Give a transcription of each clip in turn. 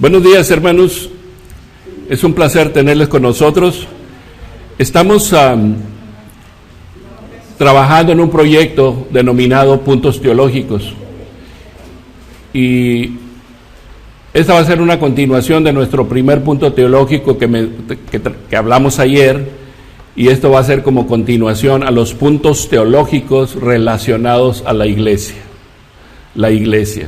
Buenos días, hermanos. Es un placer tenerles con nosotros. Estamos trabajando en un proyecto denominado Puntos Teológicos. Y esta va a ser una continuación de nuestro primer punto teológico que hablamos ayer. Y esto va a ser como continuación a los puntos teológicos relacionados a la iglesia. La iglesia.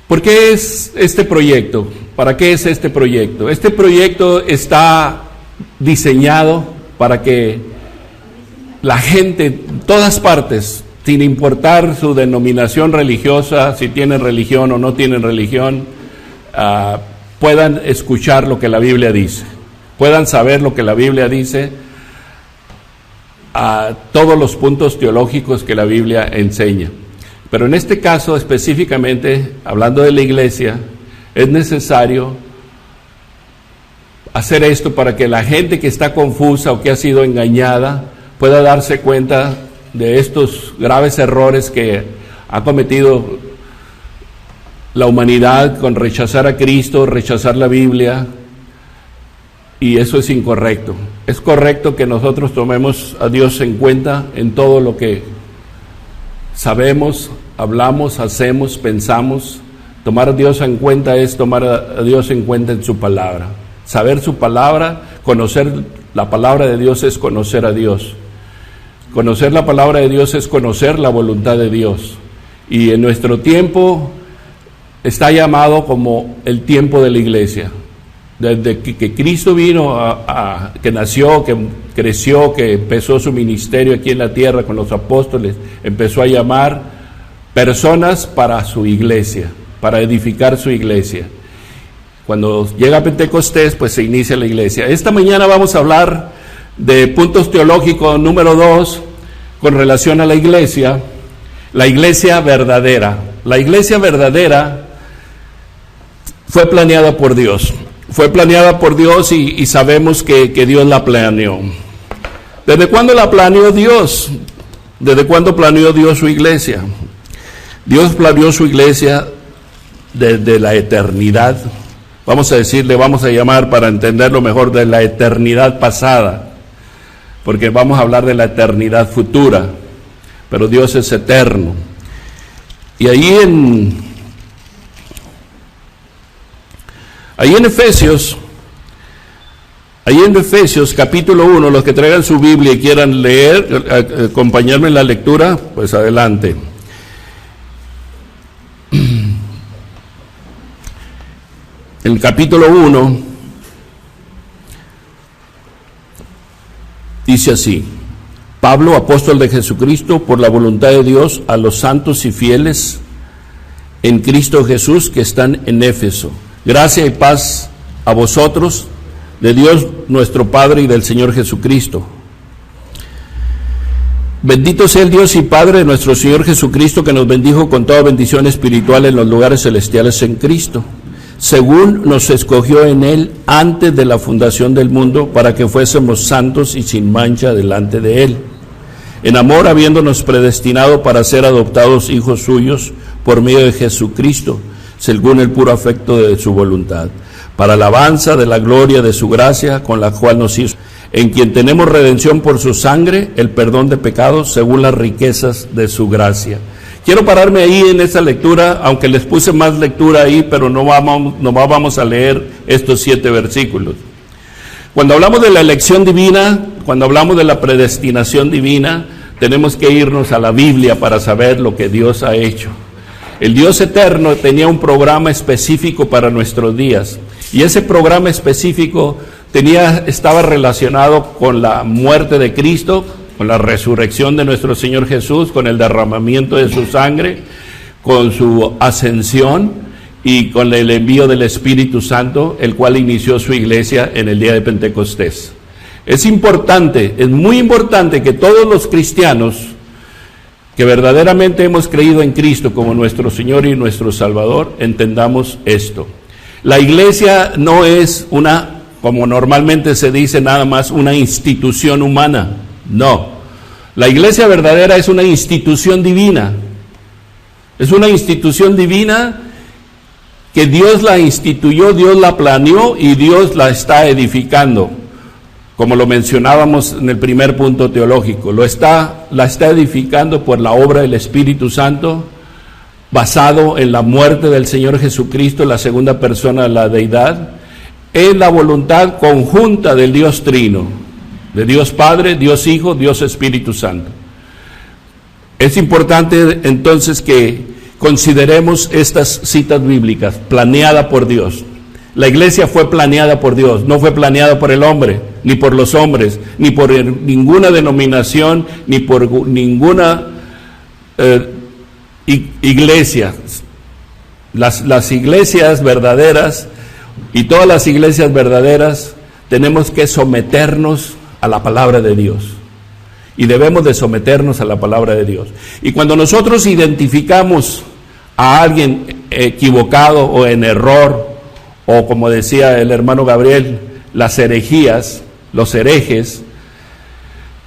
¿Por qué es este proyecto? ¿Para qué es este proyecto? Este proyecto está diseñado para que la gente, en todas partes, sin importar su denominación religiosa, si tienen religión o no tienen religión, puedan escuchar lo que la Biblia dice, puedan saber lo que la Biblia dice, a todos los puntos teológicos que la Biblia enseña. Pero en este caso específicamente, hablando de la iglesia, es necesario hacer esto para que la gente que está confusa o que ha sido engañada pueda darse cuenta de estos graves errores que ha cometido la humanidad con rechazar a Cristo, rechazar la Biblia, y eso es incorrecto. Es correcto que nosotros tomemos a Dios en cuenta en todo lo que sabemos, hablamos, hacemos, pensamos. Tomar a Dios en cuenta es tomar a Dios en cuenta en su palabra. Saber su palabra, conocer la palabra de Dios es conocer a Dios. Conocer la palabra de Dios es conocer la voluntad de Dios. Y en nuestro tiempo está llamado como el tiempo de la iglesia. Desde que Cristo vino, que nació, que creció, que empezó su ministerio aquí en la tierra con los apóstoles, empezó a llamar personas para su iglesia, para edificar su iglesia. Cuando llega Pentecostés, pues se inicia la iglesia. Esta mañana vamos a hablar de puntos teológicos número 2 con relación a la iglesia verdadera. La iglesia verdadera fue planeada por Dios. Fue planeada por Dios y sabemos que Dios la planeó. ¿Desde cuándo la planeó Dios? ¿Desde cuándo planeó Dios su iglesia? Dios planeó su iglesia desde la eternidad. Vamos a llamar para entenderlo mejor de la eternidad pasada, porque vamos a hablar de la eternidad futura, pero Dios es eterno. Y ahí en Efesios capítulo 1, los que traigan su Biblia y quieran leer, acompañarme en la lectura, pues adelante. El capítulo 1 dice así: Pablo, apóstol de Jesucristo, por la voluntad de Dios, a los santos y fieles en Cristo Jesús que están en Éfeso. Gracia y paz a vosotros, de Dios nuestro Padre y del Señor Jesucristo. Bendito sea el Dios y Padre de nuestro Señor Jesucristo, que nos bendijo con toda bendición espiritual en los lugares celestiales en Cristo, según nos escogió en Él antes de la fundación del mundo, para que fuésemos santos y sin mancha delante de Él, en amor habiéndonos predestinado para ser adoptados hijos suyos por medio de Jesucristo, según el puro afecto de su voluntad, para alabanza de la gloria de su gracia, con la cual nos hizo, en quien tenemos redención por su sangre, el perdón de pecados, según las riquezas de su gracia. Quiero pararme ahí en esta lectura, aunque les puse más lectura ahí, pero no vamos a leer estos 7 versículos. Cuando hablamos de la elección divina, cuando hablamos de la predestinación divina, tenemos que irnos a la Biblia para saber lo que Dios ha hecho. El Dios eterno tenía un programa específico para nuestros días, y ese programa específico estaba relacionado con la muerte de Cristo, con la resurrección de nuestro Señor Jesús, con el derramamiento de su sangre, con su ascensión y con el envío del Espíritu Santo, el cual inició su iglesia en el día de Pentecostés. Es muy importante que todos los cristianos que verdaderamente hemos creído en Cristo como nuestro Señor y nuestro Salvador, entendamos esto. La iglesia no es como normalmente se dice, nada más una institución humana. No, la iglesia verdadera es una institución divina. Es una institución divina que Dios la instituyó, Dios la planeó y Dios la está edificando, como lo mencionábamos en el primer punto teológico. La está edificando por la obra del Espíritu Santo, basado en la muerte del Señor Jesucristo, la segunda persona de la deidad, en la voluntad conjunta del Dios Trino, de Dios Padre, Dios Hijo, Dios Espíritu Santo. Es importante entonces que consideremos estas citas bíblicas, planeada por Dios. La iglesia fue planeada por Dios, no fue planeada por el hombre, ni por los hombres, ni por ninguna denominación, ni por ninguna iglesia. Las iglesias verdaderas y todas las iglesias verdaderas tenemos que someternos a la palabra de Dios. Y debemos de someternos a la palabra de Dios. Y cuando nosotros identificamos a alguien equivocado o en error, o como decía el hermano Gabriel, las herejías, los herejes,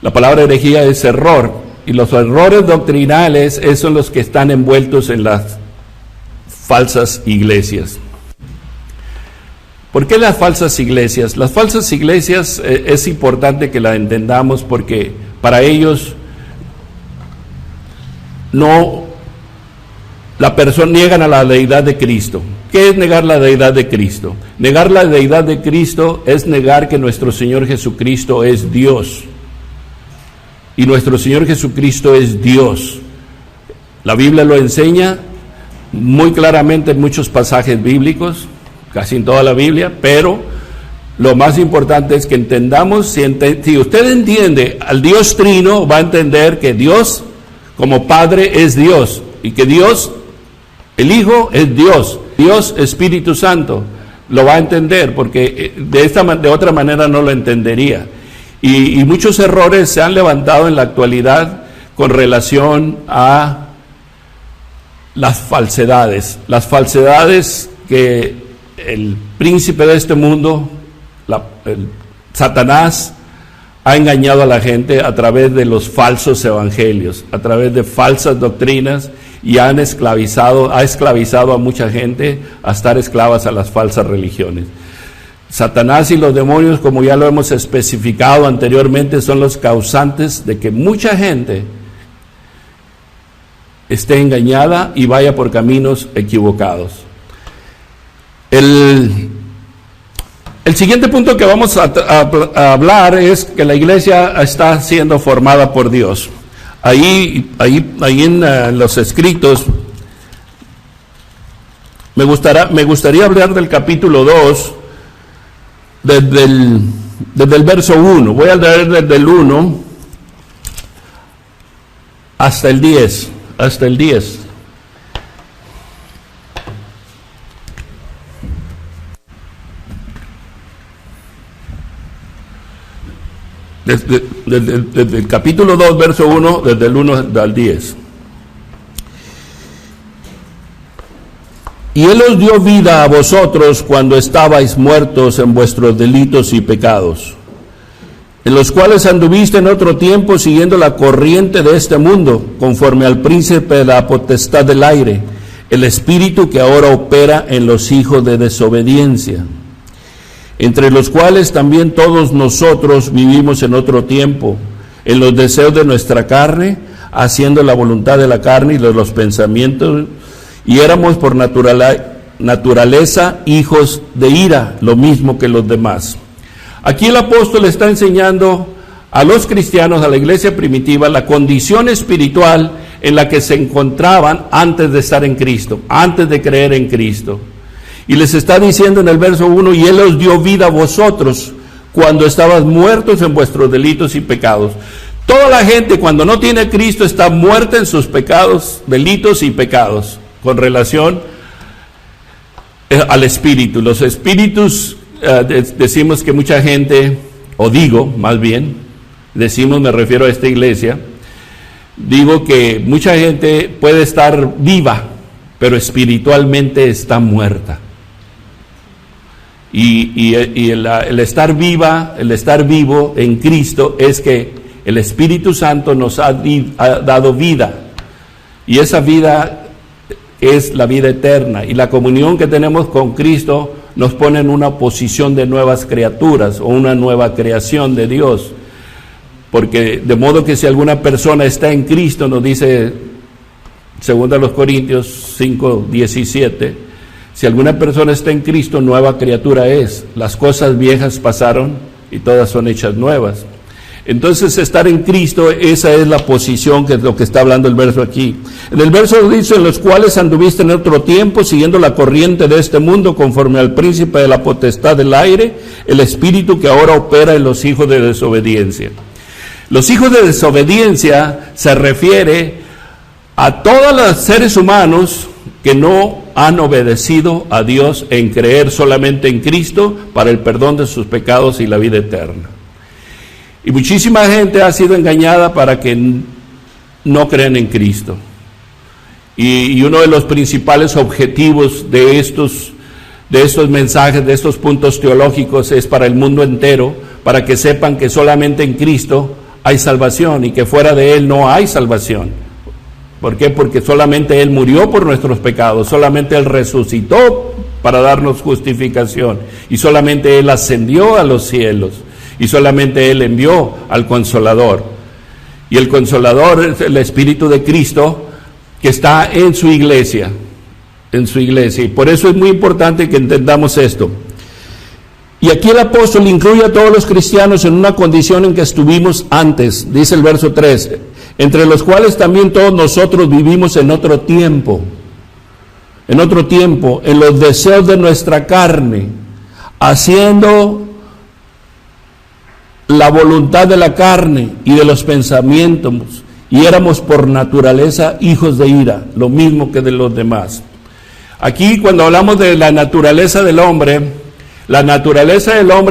la palabra herejía es error, y los errores doctrinales son los que están envueltos en las falsas iglesias. ¿Por qué las falsas iglesias? Las falsas iglesias es importante que la entendamos porque para ellos niegan a la deidad de Cristo. ¿Qué es negar la deidad de Cristo? Negar la deidad de Cristo es negar que nuestro Señor Jesucristo es Dios. Y nuestro Señor Jesucristo es Dios. La Biblia lo enseña muy claramente en muchos pasajes bíblicos, casi en toda la Biblia, pero lo más importante es que entendamos, si usted entiende al Dios Trino, va a entender que Dios como Padre es Dios, y que Dios, el Hijo, es Dios, Dios Espíritu Santo, lo va a entender, porque de otra manera no lo entendería. Y muchos errores se han levantado en la actualidad con relación a las falsedades que el príncipe de este mundo, Satanás, ha engañado a la gente a través de los falsos evangelios, a través de falsas doctrinas, y ha esclavizado a mucha gente a estar esclavas a las falsas religiones. Satanás y los demonios, como ya lo hemos especificado anteriormente, son los causantes de que mucha gente esté engañada y vaya por caminos equivocados. El siguiente punto que vamos a hablar es que la iglesia está siendo formada por Dios. Ahí en los escritos me gustaría hablar del capítulo 2, desde el verso 1. Voy a leer desde el 1 hasta el 10. Desde el capítulo 2, verso 1, desde el 1 al 10. Y Él os dio vida a vosotros cuando estabais muertos en vuestros delitos y pecados, en los cuales anduviste en otro tiempo siguiendo la corriente de este mundo, conforme al príncipe de la potestad del aire, el espíritu que ahora opera en los hijos de desobediencia, entre los cuales también todos nosotros vivimos en otro tiempo, en los deseos de nuestra carne, haciendo la voluntad de la carne y de los pensamientos, y éramos por naturaleza hijos de ira, lo mismo que los demás. Aquí el apóstol está enseñando a los cristianos, a la iglesia primitiva, la condición espiritual en la que se encontraban antes de estar en Cristo, antes de creer en Cristo. Y les está diciendo en el verso 1, y Él os dio vida a vosotros cuando estabas muertos en vuestros delitos y pecados. Toda la gente cuando no tiene a Cristo está muerta en sus pecados, delitos y pecados, con relación al espíritu. Los espíritus, decimos que mucha gente, o digo más bien, me refiero a esta iglesia, digo que mucha gente puede estar viva, pero espiritualmente está muerta. Y el estar viva, el estar vivo en Cristo es que el Espíritu Santo nos ha dado vida. Y esa vida es la vida eterna, y la comunión que tenemos con Cristo nos pone en una posición de nuevas criaturas o una nueva creación de Dios, porque de modo que si alguna persona está en Cristo, nos dice 2 Corintios 5:17, si alguna persona está en Cristo, nueva criatura es, las cosas viejas pasaron y todas son hechas nuevas. Entonces, estar en Cristo, esa es la posición, que es lo que está hablando el verso aquí. En el verso dice: en los cuales anduviste en otro tiempo, siguiendo la corriente de este mundo, conforme al príncipe de la potestad del aire, el espíritu que ahora opera en los hijos de desobediencia. Los hijos de desobediencia se refiere a todos los seres humanos que no han obedecido a Dios en creer solamente en Cristo para el perdón de sus pecados y la vida eterna. Y muchísima gente ha sido engañada para que no crean en Cristo. Y uno de los principales objetivos de estos mensajes, de estos puntos teológicos, es para el mundo entero, para que sepan que solamente en Cristo hay salvación y que fuera de Él no hay salvación. ¿Por qué? Porque solamente Él murió por nuestros pecados, solamente Él resucitó para darnos justificación, y solamente Él ascendió a los cielos, y solamente Él envió al Consolador. Y el Consolador es el Espíritu de Cristo que está en su iglesia, y por eso es muy importante que entendamos esto. Y aquí el apóstol incluye a todos los cristianos en una condición en que estuvimos antes, dice el verso 3, entre los cuales también todos nosotros vivimos en otro tiempo, en los deseos de nuestra carne, haciendo la voluntad de la carne y de los pensamientos, y éramos por naturaleza hijos de ira, lo mismo que de los demás. Aquí, cuando hablamos de la naturaleza del hombre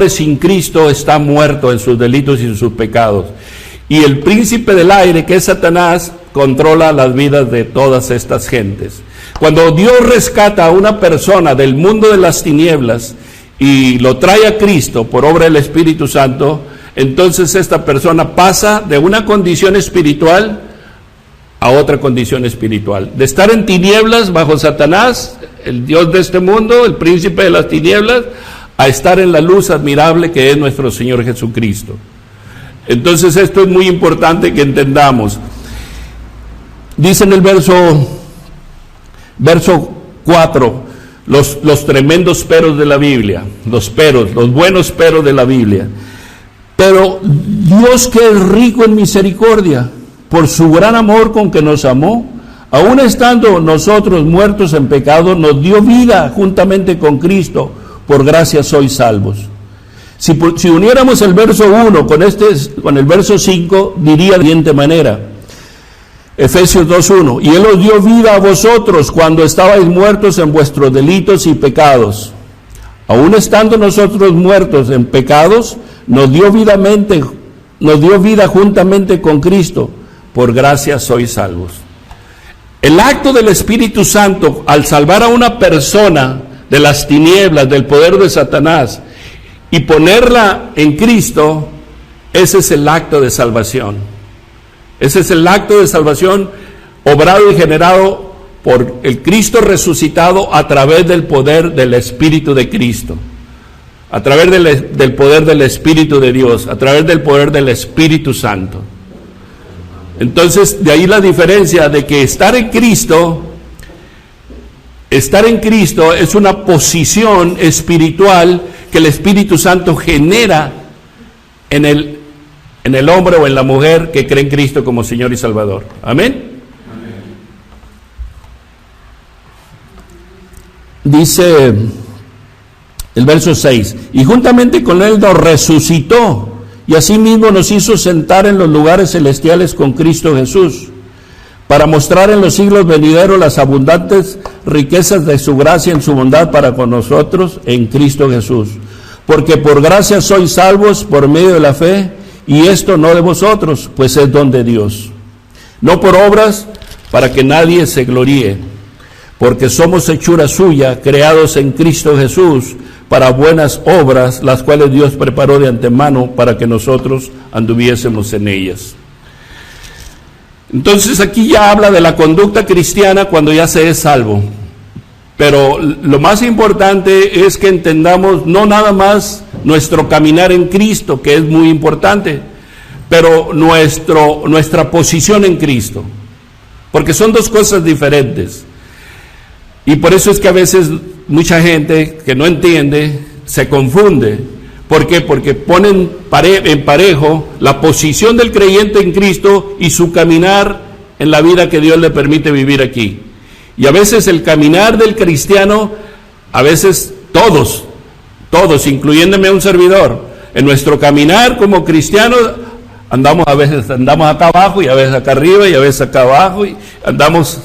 sin Cristo está muerto en sus delitos y en sus pecados. Y el príncipe del aire, que es Satanás, controla las vidas de todas estas gentes. Cuando Dios rescata a una persona del mundo de las tinieblas y lo trae a Cristo por obra del Espíritu Santo, entonces esta persona pasa de una condición espiritual a otra condición espiritual. De estar en tinieblas bajo Satanás, el Dios de este mundo, el príncipe de las tinieblas, a estar en la luz admirable que es nuestro Señor Jesucristo. Entonces esto es muy importante que entendamos. Dice en el verso 4, los tremendos peros de la Biblia, los buenos peros de la Biblia. Pero Dios, que es rico en misericordia, por su gran amor con que nos amó, aun estando nosotros muertos en pecado, nos dio vida juntamente con Cristo, por gracia sois salvos. Si uniéramos el verso 1 con el verso 5, diría de la siguiente manera, Efesios 2:1, y Él os dio vida a vosotros cuando estabais muertos en vuestros delitos y pecados. Aun estando nosotros muertos en pecados, nos dio vida juntamente con Cristo, por gracia sois salvos. El acto del Espíritu Santo al salvar a una persona de las tinieblas, del poder de Satanás, y ponerla en Cristo, ese es el acto de salvación. Ese es el acto de salvación obrado y generado por el Cristo resucitado a través del poder del Espíritu de Cristo, a través del poder del Espíritu de Dios, a través del poder del Espíritu Santo. Entonces, de ahí la diferencia de que estar en Cristo es una posición espiritual que el Espíritu Santo genera en el hombre o en la mujer que cree en Cristo como Señor y Salvador. Amén. Dice el verso 6, y juntamente con Él nos resucitó, y asimismo nos hizo sentar en los lugares celestiales con Cristo Jesús, para mostrar en los siglos venideros las abundantes riquezas de su gracia en su bondad para con nosotros en Cristo Jesús. Porque por gracia sois salvos por medio de la fe, y esto no de vosotros, pues es don de Dios. No por obras, para que nadie se gloríe, porque somos hechura suya, creados en Cristo Jesús, para buenas obras, las cuales Dios preparó de antemano para que nosotros anduviésemos en ellas. Entonces aquí ya habla de la conducta cristiana cuando ya se es salvo. Pero lo más importante es que entendamos no nada más nuestro caminar en Cristo, que es muy importante, pero nuestra posición en Cristo, porque son dos cosas diferentes. Y por eso es que a veces mucha gente que no entiende se confunde. ¿Por qué? Porque ponen en parejo la posición del creyente en Cristo y su caminar en la vida que Dios le permite vivir aquí. Y a veces el caminar del cristiano, a veces todos, incluyéndome a un servidor, en nuestro caminar como cristianos, a veces andamos acá abajo y a veces acá arriba y a veces acá abajo, y andamos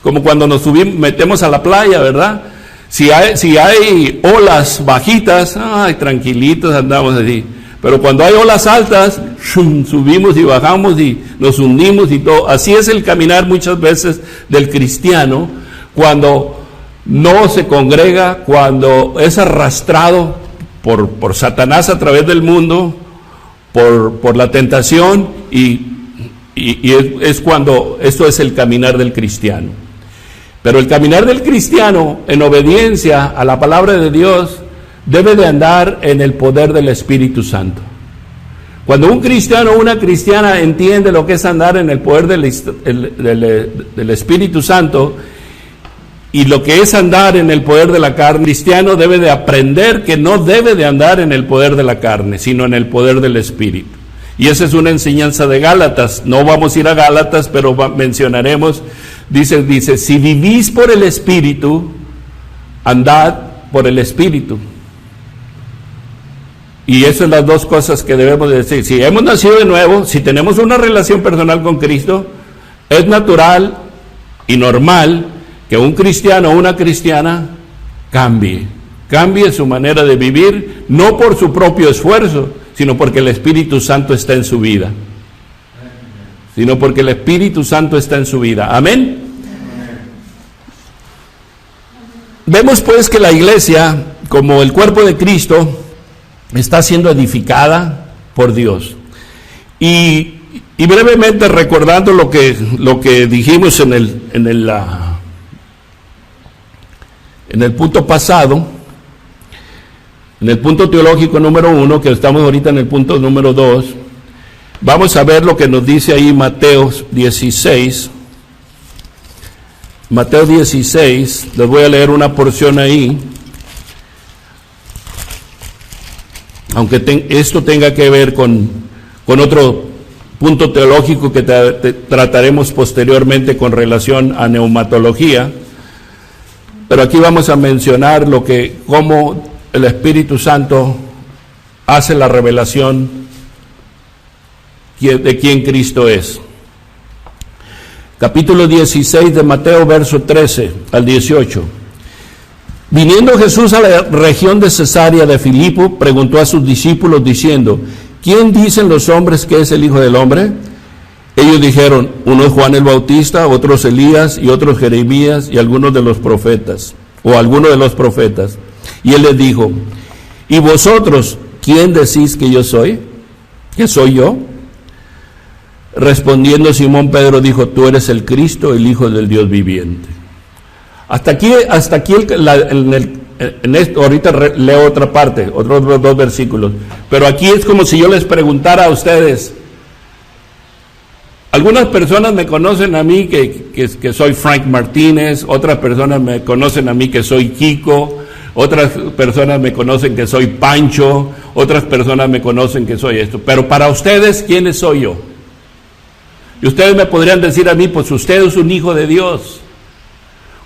como cuando nos metemos a la playa, ¿verdad? Si hay olas bajitas, tranquilitos andamos así. Pero cuando hay olas altas, subimos y bajamos y nos hundimos y todo. Así es el caminar muchas veces del cristiano cuando no se congrega, cuando es arrastrado por Satanás a través del mundo, por la tentación, y es cuando esto es el caminar del cristiano. Pero el caminar del cristiano en obediencia a la palabra de Dios debe de andar en el poder del Espíritu Santo. Cuando un cristiano o una cristiana entiende lo que es andar en el poder del Espíritu Santo y lo que es andar en el poder de la carne, el cristiano debe de aprender que no debe de andar en el poder de la carne, sino en el poder del Espíritu. Y esa es una enseñanza de Gálatas. No vamos a ir a Gálatas, pero mencionaremos, dice, si vivís por el Espíritu, andad por el Espíritu. Y esas son las dos cosas que debemos de decir. Si hemos nacido de nuevo, si tenemos una relación personal con Cristo, es natural y normal que un cristiano o una cristiana cambie su manera de vivir, no por su propio esfuerzo, sino porque el Espíritu Santo está en su vida. Amén. Vemos pues que la iglesia, como el cuerpo de Cristo, está siendo edificada por Dios. Y brevemente recordando lo que dijimos en el punto pasado, en el punto teológico número 1, que estamos ahorita en el punto número 2, vamos a ver lo que nos dice ahí Mateo 16. Mateo 16, les voy a leer una porción ahí, aunque esto tenga que ver con otro punto teológico que trataremos posteriormente con relación a neumatología, pero aquí vamos a mencionar cómo el Espíritu Santo hace la revelación de quién Cristo es. Capítulo 16 de Mateo, verso 13 al 18. Viniendo Jesús a la región de Cesarea de Filipo, preguntó a sus discípulos diciendo, ¿quién dicen los hombres que es el Hijo del Hombre? Ellos dijeron, uno es Juan el Bautista, otros Elías, y otros Jeremías, y algunos de los profetas. Y él les dijo, ¿y vosotros quién decís que yo soy? ¿Que soy yo? Respondiendo Simón Pedro dijo, tú eres el Cristo, el Hijo del Dios viviente. Hasta aquí ahorita leo otra parte, otros 2 versículos, pero aquí es como si yo les preguntara a ustedes. Algunas personas me conocen a mí que soy Frank Martínez, otras personas me conocen a mí que soy Kiko, otras personas me conocen que soy Pancho, otras personas me conocen que soy esto, pero para ustedes, ¿quién soy yo? Y ustedes me podrían decir a mí, pues usted es un hijo de Dios,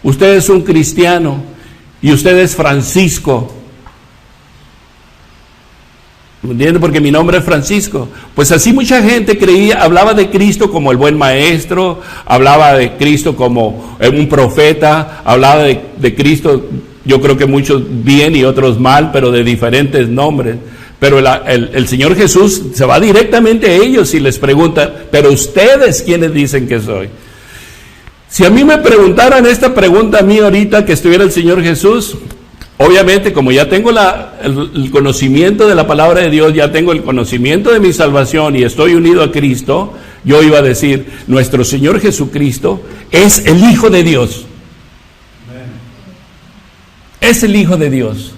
usted es un cristiano, y usted es Francisco. ¿Me entiende? Porque mi nombre es Francisco. Pues así mucha gente hablaba de Cristo como el buen maestro, hablaba de Cristo como un profeta, hablaba de Cristo, yo creo que muchos bien y otros mal, pero de diferentes nombres. Pero el Señor Jesús se va directamente a ellos y les pregunta, pero ustedes, ¿quiénes dicen que soy? Si a mí me preguntaran esta pregunta a mí ahorita que estuviera el Señor Jesús, obviamente como ya tengo el conocimiento de la palabra de Dios, ya tengo el conocimiento de mi salvación y estoy unido a Cristo, yo iba a decir, nuestro Señor Jesucristo es el Hijo de Dios. Es el Hijo de Dios.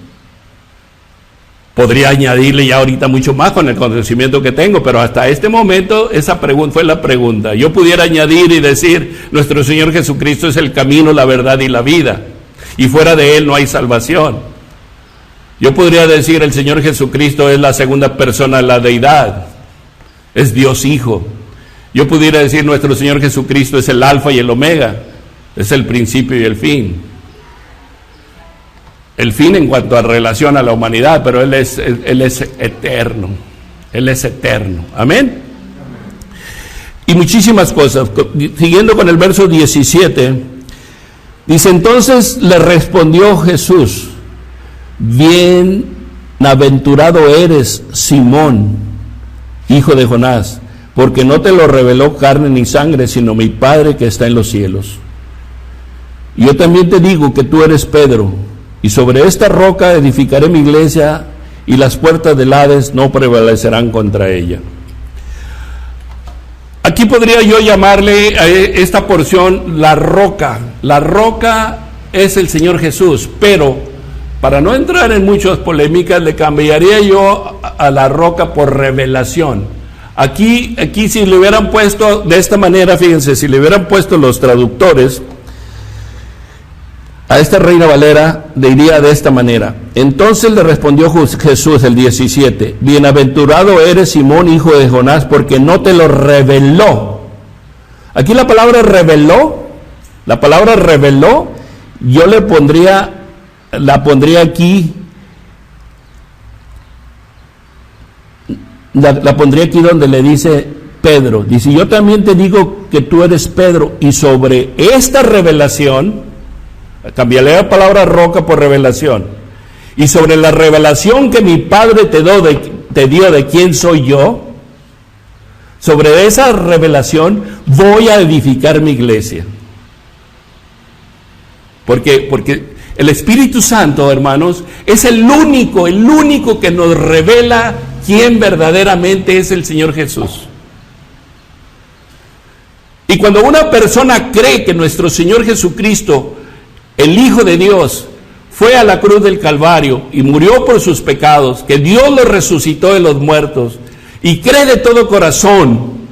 Podría añadirle ya ahorita mucho más con el conocimiento que tengo, pero hasta este momento esa pregunta fue la pregunta. Yo pudiera añadir y decir, nuestro Señor Jesucristo es el camino, la verdad y la vida, y fuera de Él no hay salvación. Yo podría decir, el Señor Jesucristo es la segunda persona de la deidad, es Dios Hijo. Yo pudiera decir, nuestro Señor Jesucristo es el alfa y el omega, es el principio y el fin. El fin en cuanto a relación a la humanidad, pero Él es eterno. Él es eterno. Amén. Y muchísimas cosas. Siguiendo con el verso 17, dice, entonces le respondió Jesús, bienaventurado eres, Simón, hijo de Jonás, porque no te lo reveló carne ni sangre, sino mi Padre que está en los cielos. Y yo también te digo que tú eres Pedro, y sobre esta roca edificaré mi iglesia, y las puertas del Hades no prevalecerán contra ella. Aquí podría yo llamarle a esta porción la roca. La roca es el Señor Jesús, pero para no entrar en muchas polémicas, le cambiaría yo a la roca por revelación. Aquí si le hubieran puesto de esta manera, fíjense, si le hubieran puesto los traductores, a esta Reina Valera diría de esta manera. Entonces le respondió Jesús, el 17, bienaventurado eres, Simón, hijo de Jonás, porque no te lo reveló. Aquí la palabra reveló, yo la pondría aquí, la pondría aquí donde le dice Pedro. Dice, yo también te digo que tú eres Pedro, y sobre esta revelación, cambiaré la palabra roca por revelación, y sobre la revelación que mi Padre te dio de quién soy yo, sobre esa revelación voy a edificar mi iglesia. Porque el Espíritu Santo, hermanos, es el único que nos revela quién verdaderamente es el Señor Jesús. Y cuando una persona cree que nuestro Señor Jesucristo, el Hijo de Dios, fue a la cruz del Calvario y murió por sus pecados, que Dios lo resucitó de los muertos, y cree de todo corazón,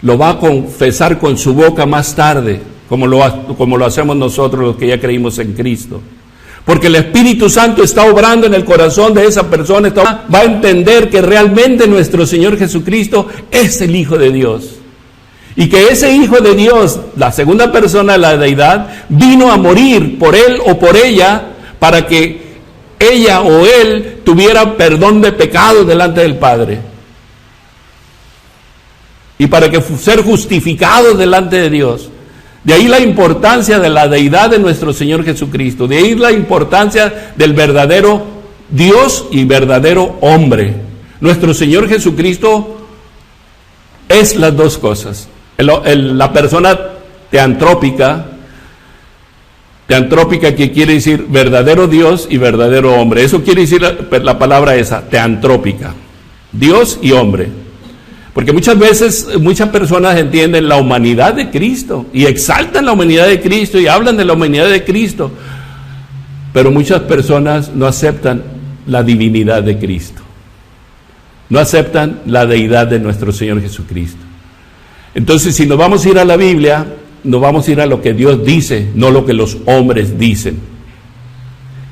lo va a confesar con su boca más tarde, como lo hacemos nosotros los que ya creímos en Cristo. Porque el Espíritu Santo está obrando en el corazón de esa persona, va a entender que realmente nuestro Señor Jesucristo es el Hijo de Dios. Y que ese Hijo de Dios, la segunda persona de la deidad, vino a morir por él o por ella, para que ella o él tuviera perdón de pecados delante del Padre. Y para que ser justificados delante de Dios. De ahí la importancia de la deidad de nuestro Señor Jesucristo. De ahí la importancia del verdadero Dios y verdadero hombre. Nuestro Señor Jesucristo es las dos cosas. La persona teantrópica que quiere decir verdadero Dios y verdadero hombre. Eso quiere decir la palabra esa, teantrópica. Dios y hombre. Porque muchas veces, muchas personas entienden la humanidad de Cristo y exaltan la humanidad de Cristo y hablan de la humanidad de Cristo. Pero muchas personas no aceptan la divinidad de Cristo. No aceptan la deidad de nuestro Señor Jesucristo. Entonces, si nos vamos a ir a la Biblia, nos vamos a ir a lo que Dios dice, no lo que los hombres dicen.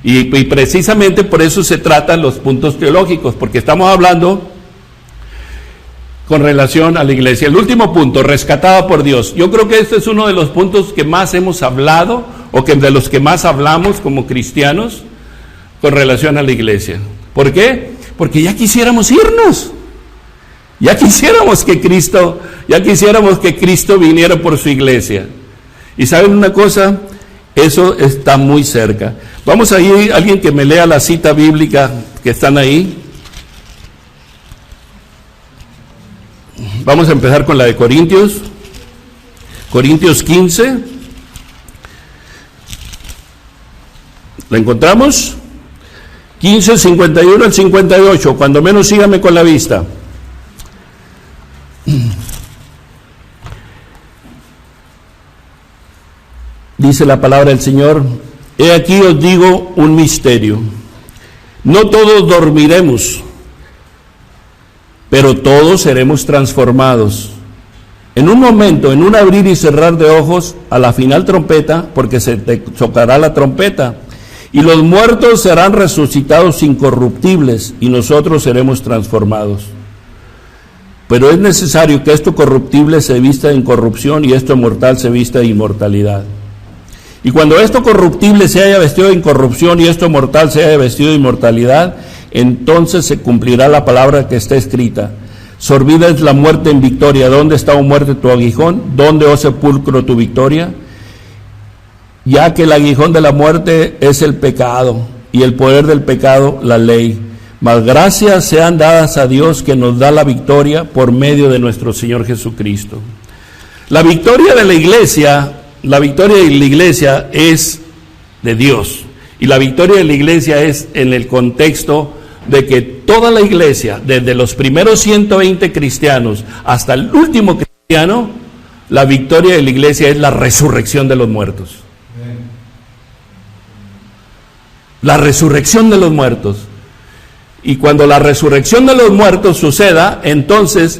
Y precisamente por eso se tratan los puntos teológicos, porque estamos hablando con relación a la iglesia. El último punto, rescatada por Dios. Yo creo que este es uno de los puntos que más hemos hablado, o que de los que más hablamos como cristianos, con relación a la iglesia. ¿Por qué? Porque ya quisiéramos irnos. Ya quisiéramos que Cristo viniera por su iglesia. Y ¿saben una cosa? Eso está muy cerca. Vamos a ir, alguien que me lea la cita bíblica que están ahí. Vamos a empezar con la de Corintios 15. ¿La encontramos? 15, 51 al 58. Cuando menos sígame con la vista. Dice la palabra del Señor: he aquí os digo un misterio. No todos dormiremos, pero todos seremos transformados. En un momento, en un abrir y cerrar de ojos, a la final trompeta, porque se te tocará la trompeta, y los muertos serán resucitados incorruptibles, y nosotros seremos transformados. Pero es necesario que esto corruptible se vista de incorrupción y esto mortal se vista de inmortalidad. Y cuando esto corruptible se haya vestido de incorrupción y esto mortal se haya vestido de inmortalidad, entonces se cumplirá la palabra que está escrita: sorbida es la muerte en victoria. ¿Dónde está, oh muerte, tu aguijón? ¿Dónde, oh sepulcro, tu victoria? Ya que el aguijón de la muerte es el pecado, y el poder del pecado la ley. Mas gracias sean dadas a Dios, que nos da la victoria por medio de nuestro Señor Jesucristo. La victoria de la iglesia es de Dios. Y la victoria de la iglesia es en el contexto de que toda la iglesia, desde los primeros 120 cristianos hasta el último cristiano, la victoria de la iglesia es la resurrección de los muertos. La resurrección de los muertos. Y cuando la resurrección de los muertos suceda, entonces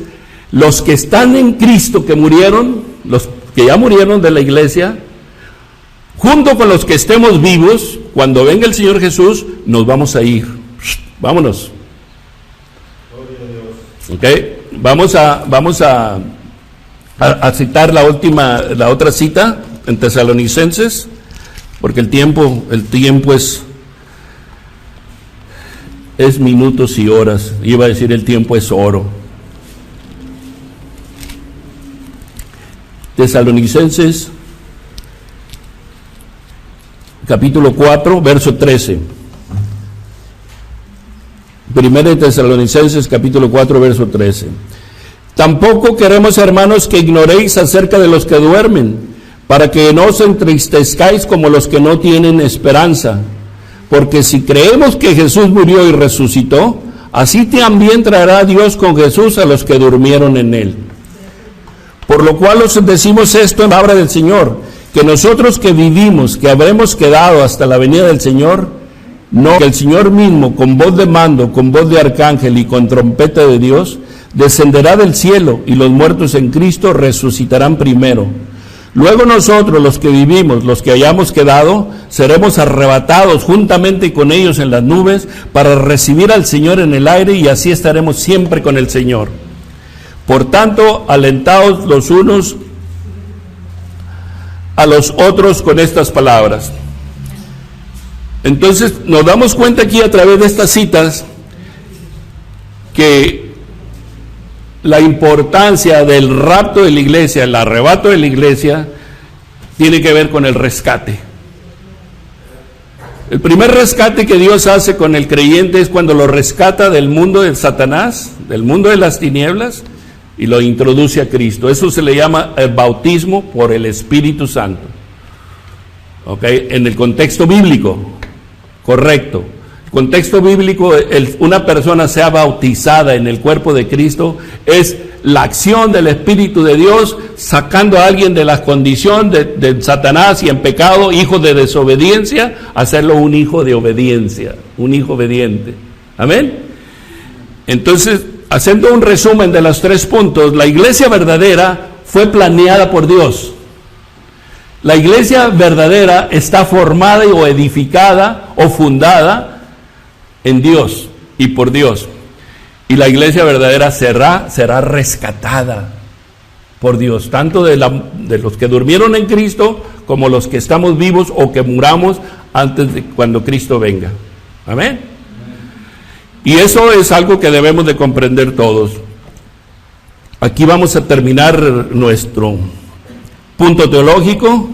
los que están en Cristo, que murieron, los que ya murieron de la iglesia, junto con los que estemos vivos, cuando venga el Señor Jesús, nos vamos a ir. Vámonos. ¿Ok? Vamos a citar la otra cita en Tesalonicenses, porque el tiempo es minutos y horas. Iba a decir el tiempo es oro. Tesalonicenses, capítulo 4, verso 13. Primera de Tesalonicenses, capítulo 4, verso 13. Tampoco queremos, hermanos, que ignoréis acerca de los que duermen, para que no os entristezcáis como los que no tienen esperanza. Porque si creemos que Jesús murió y resucitó, así también traerá Dios con Jesús a los que durmieron en él. Por lo cual os decimos esto en palabra del Señor, que nosotros que vivimos, que habremos quedado hasta la venida del Señor, no, que el Señor mismo, con voz de mando, con voz de arcángel y con trompeta de Dios, descenderá del cielo, y los muertos en Cristo resucitarán primero. Luego nosotros, los que vivimos, los que hayamos quedado, seremos arrebatados juntamente con ellos en las nubes para recibir al Señor en el aire, y así estaremos siempre con el Señor. Por tanto, alentaos los unos a los otros con estas palabras. Entonces, nos damos cuenta aquí a través de estas citas que la importancia del rapto de la iglesia, el arrebato de la iglesia, tiene que ver con el rescate. El primer rescate que Dios hace con el creyente es cuando lo rescata del mundo de Satanás, del mundo de las tinieblas, y lo introduce a Cristo. Eso se le llama el bautismo por el Espíritu Santo. ¿Ok? En el contexto bíblico, correcto. El contexto bíblico, una persona sea bautizada en el cuerpo de Cristo, es la acción del Espíritu de Dios sacando a alguien de la condición de Satanás y en pecado, hijo de desobediencia, hacerlo un hijo de obediencia, un hijo obediente. Amén. Entonces, haciendo un resumen de los 3 puntos, la iglesia verdadera fue planeada por Dios. La iglesia verdadera está formada o edificada o fundada en Dios y por Dios. Y la iglesia verdadera será rescatada por Dios, tanto de los que durmieron en Cristo como los que estamos vivos o que muramos antes de cuando Cristo venga. Amén. Y eso es algo que debemos de comprender todos. Aquí vamos a terminar nuestro punto teológico.